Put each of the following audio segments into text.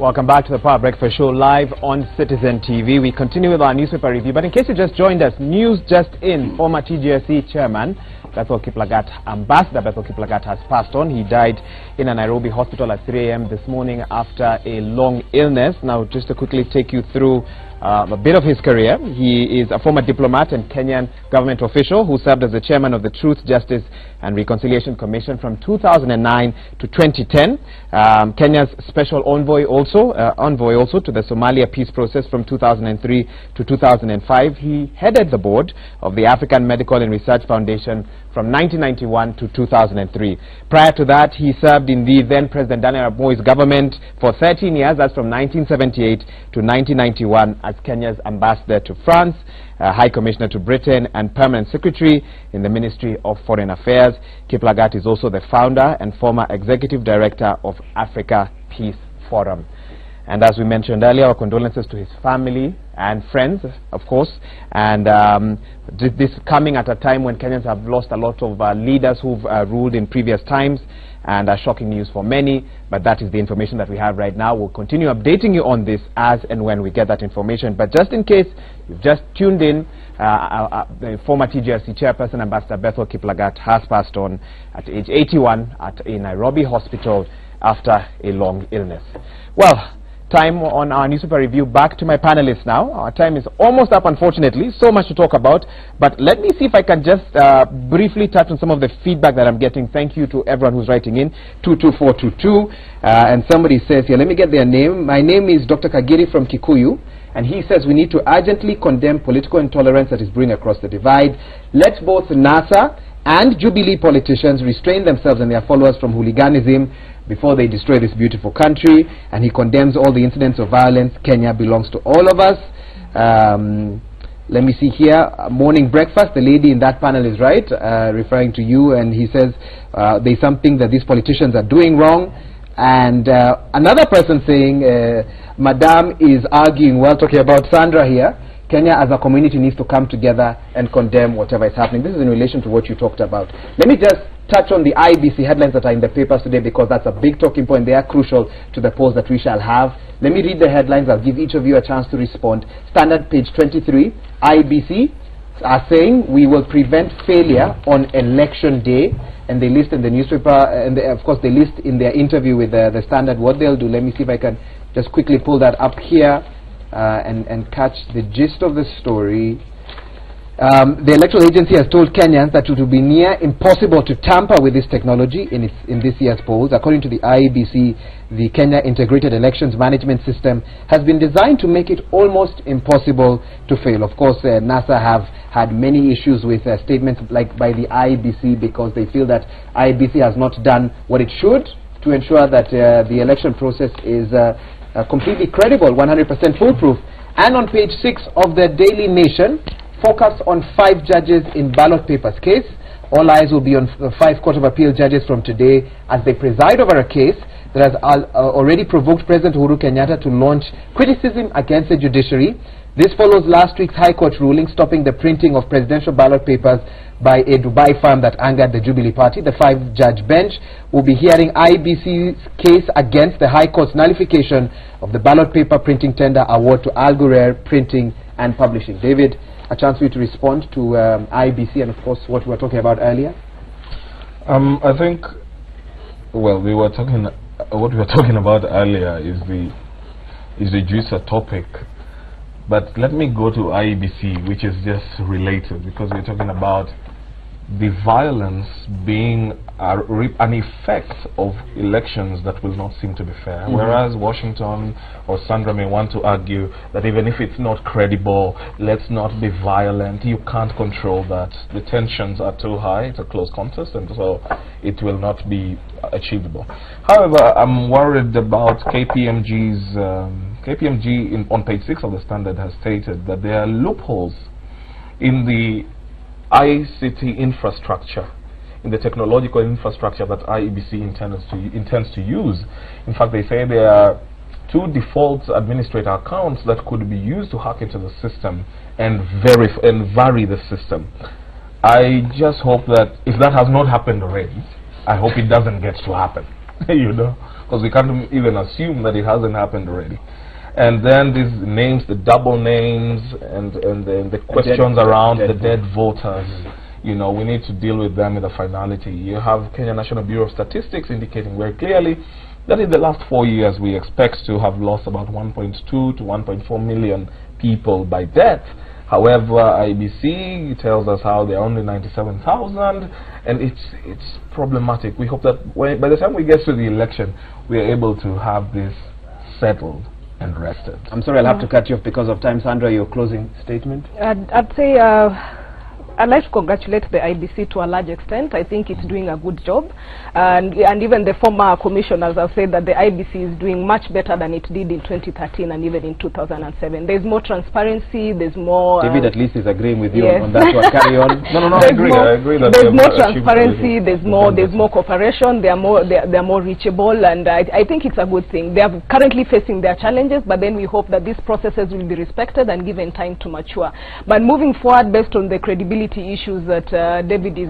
Welcome back to the Power Breakfast Show live on Citizen TV. We continue with our newspaper review, but in case you just joined us, news just in: former TGSC chairman Bethel Kiplagat, Ambassador Bethel Kiplagat, has passed on. He died in a Nairobi hospital at 3 a.m. this morning after a long illness. Now, just to quickly take you through a bit of his career. He is a former diplomat and Kenyan government official who served as the chairman of the Truth, Justice and Reconciliation Commission from 2009 to 2010. Kenya's special envoy also to the Somalia peace process from 2003 to 2005. He headed the board of the African Medical and Research Foundation from 1991 to 2003. Prior to that, he served in the then President Daniel Arap Moi's government for 13 years. That's from 1978 to 1991 as Kenya's ambassador to France, High Commissioner to Britain, and Permanent Secretary in the Ministry of Foreign Affairs. Kiplagat is also the founder and former Executive Director of Africa Peace Forum. And as we mentioned earlier, our condolences to his family and friends, of course. And this coming at a time when Kenyans have lost a lot of leaders who've ruled in previous times, and shocking news for many. But that is the information that we have right now. We'll continue updating you on this as and when we get that information. But just in case you've just tuned in, the former TGSC chairperson, Ambassador Bethel Kiplagat, has passed on at age 81 at a Nairobi hospital after a long illness. Well, time on our newspaper review. Back to my panelists now. Our time is almost up, unfortunately. So much to talk about. But let me see if I can just briefly touch on some of the feedback that I'm getting. Thank you to everyone who's writing in. 22422. And somebody says here, let me get their name. My name is Dr. Kagiri from Kikuyu. And he says we need to urgently condemn political intolerance that is brewing across the divide. Let both NASA and Jubilee politicians restrain themselves and their followers from hooliganism before they destroy this beautiful country. And he condemns all the incidents of violence. Kenya belongs to all of us. Let me see here. Morning breakfast. The lady in that panel is right, referring to you. And he says there's something that these politicians are doing wrong. And another person saying, Madame is arguing, well, talking about Sandra here, Kenya as a community needs to come together and condemn whatever is happening. This is in relation to what you talked about. Let me just touch on the IEBC headlines that are in the papers today, because that's a big talking point. They are crucial to the polls that we shall have. Let me read the headlines. I'll give each of you a chance to respond. Standard, page 23. IEBC are saying we will prevent failure on election day. And they list in the newspaper, and of course they list in their interview with the Standard what they'll do. Let me see if I can just quickly pull that up here and catch the gist of the story. The electoral agency has told Kenyans that it will be near impossible to tamper with this technology in this year's polls. According to the IEBC, the Kenya Integrated Elections Management System has been designed to make it almost impossible to fail. Of course, NASA have had many issues with statements like by the IEBC, because they feel that IEBC has not done what it should to ensure that the election process is completely credible, 100% foolproof. And on page 6 of the Daily Nation, focus on 5 judges in ballot papers case. All eyes will be on the 5 Court of Appeal judges from today as they preside over a case that has already provoked President Uhuru Kenyatta to launch criticism against the judiciary. This follows last week's High Court ruling stopping the printing of presidential ballot papers by a Dubai firm that angered the Jubilee Party. The 5-judge bench will be hearing IEBC's case against the High Court's nullification of the ballot paper printing tender award to Al Ghurair Printing and Publishing. David, a chance for you to respond to IEBC and, of course, what we were talking about earlier. I think, well, what we were talking about earlier is the juicer topic. But let me go to IEBC, which is just related, because we're talking about the violence being an effect of elections that will not seem to be fair. Whereas Washington or Sandra may want to argue that even if it's not credible, let's not be violent. You can't control that. The tensions are too high. It's a close contest, and so it will not be achievable. However, I'm worried about KPMG's KPMG on page 6 of the Standard has stated that there are loopholes in the ICT infrastructure, in the technological infrastructure that IEBC intends to use. In fact, they say there are 2 default administrator accounts that could be used to hack into the system and vary the system. I just hope that if that has not happened already, I hope it doesn't get to happen. you know, because we can't even assume that it hasn't happened already. And then these names, the double names, and the questions around the dead voters. You know, we need to deal with them with a finality. You have Kenya National Bureau of Statistics indicating very clearly that in the last 4 years we expect to have lost about 1.2 to 1.4 million people by death. However, IBC tells us how there are only 97,000, and it's problematic. We hope that by the time we get to the election, we are able to have this settled and rested. I'm sorry, I'll have to cut you off because of time. Sandra, your closing statement? I'd say I'd like to congratulate the IBC to a large extent. I think it's doing a good job. And even the former commissioners have said that the IBC is doing much better than it did in 2013 and even in 2007. There's more transparency, there's more... David at least is agreeing with you yes. on that one. Carry on. No, I agree that there's more transparency, there's more cooperation, they are more reachable, and I think it's a good thing. They are currently facing their challenges, but then we hope that these processes will be respected and given time to mature. But moving forward, based on the credibility issues that David is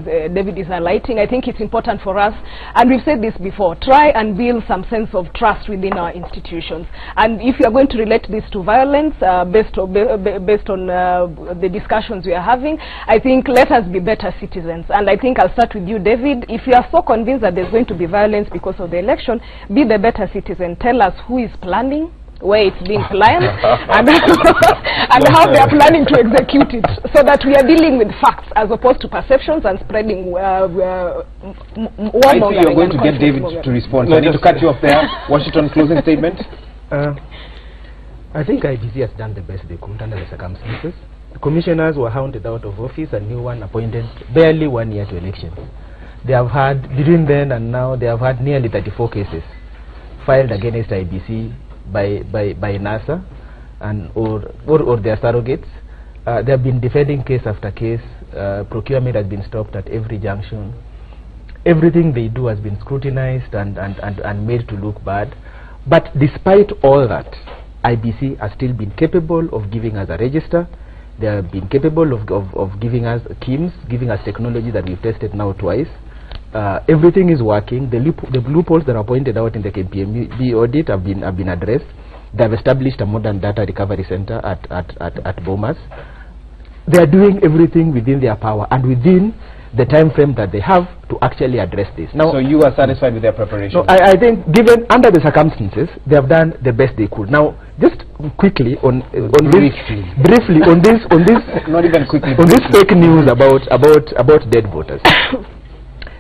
highlighting, I think it's important for us, and we've said this before, try and build some sense of trust within our institutions. And if you are going to relate this to violence, based on the discussions we are having, I think let us be better citizens. And I think I'll start with you, David. If you are so convinced that there's going to be violence because of the election, be the better citizen. Tell us who is planning, where it's being planned, and how they are planning to execute it, so that we are dealing with facts as opposed to perceptions and spreading I see you're going to get David to respond, so I need to cut you off there. Washington, closing statement? I think IBC has done the best they could under the circumstances. The commissioners were hounded out of office, a new one appointed barely 1 year to elections. They have had, between then and now, they have had nearly 34 cases filed against IBC by NASA and or their surrogates. They have been defending case after case. Procurement has been stopped at every junction. Everything they do has been scrutinized and made to look bad. But despite all that, IBC has still been capable of giving us a register. They have been capable of giving us KIMS, giving us technology that we've tested now twice. Everything is working. The loopholes that are pointed out in the KPMG audit have been addressed. They have established a modern data recovery center at Bomas. They are doing everything within their power and within the time frame that they have to actually address this. Now, so you are satisfied with their preparation? No, I think given under the circumstances, they have done the best they could. Now, just quickly on briefly on this not even quickly on this fake news about dead voters.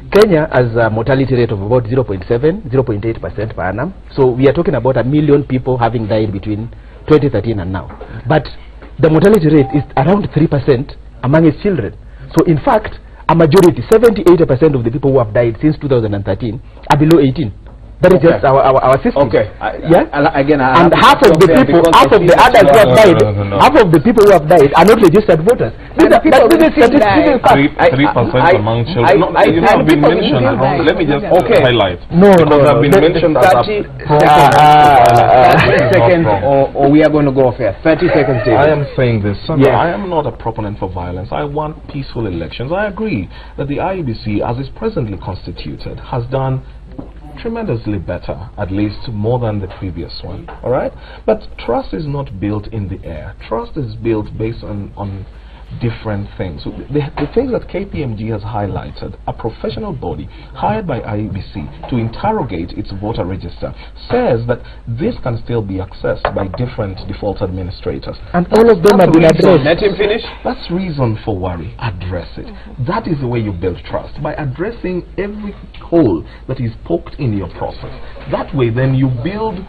Kenya has a mortality rate of about 0.8% per annum. So we are talking about 1 million people having died between 2013 and now. But the mortality rate is around 3% among its children. So in fact, a majority, 70–80% of the people who have died since 2013 are below 18. That is just our system. Okay. And half of the people, half of the others who have died, half of the people who have died are not registered voters. These are people who 3% among children. You have been mentioned wrong. Let me just highlight. No. Have been mentioned as 30 seconds, or we are going to go off here. 30 seconds, David. I am saying this. I am not a proponent for violence. I want peaceful elections. I agree that the IEBC, as is presently constituted, has done tremendously better, at least more than the previous one. All right, but trust is not built in the air. Trust is built based on different things. So the things that KPMG has highlighted, a professional body hired by IEBC to interrogate its voter register, says that this can still be accessed by different default administrators. And all of them have been addressed. Let him finish. That's reason for worry. Address it. That is the way you build trust, by addressing every hole that is poked in your process. That way then you build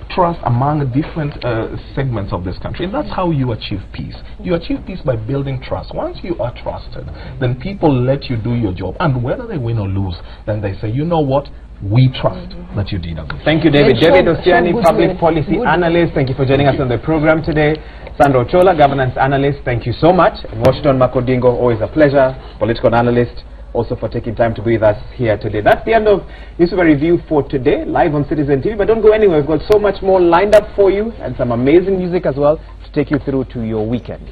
trust among different segments of this country, and that's how you achieve peace. You achieve peace by building trust. Once you are trusted, then people let you do your job, and whether they win or lose, then they say, you know what, we trust that you did a good job. Thank you, David. David Ostiani, Public Policy Analyst, thank you for joining us on the program today. Sandra Ochola, Governance Analyst, thank you so much. Washington Makodingo, always a pleasure. Political Analyst, also for taking time to be with us here today. That's the end of Newspaper Review for today, live on Citizen TV. But don't go anywhere, we've got so much more lined up for you, and some amazing music as well to take you through to your weekend.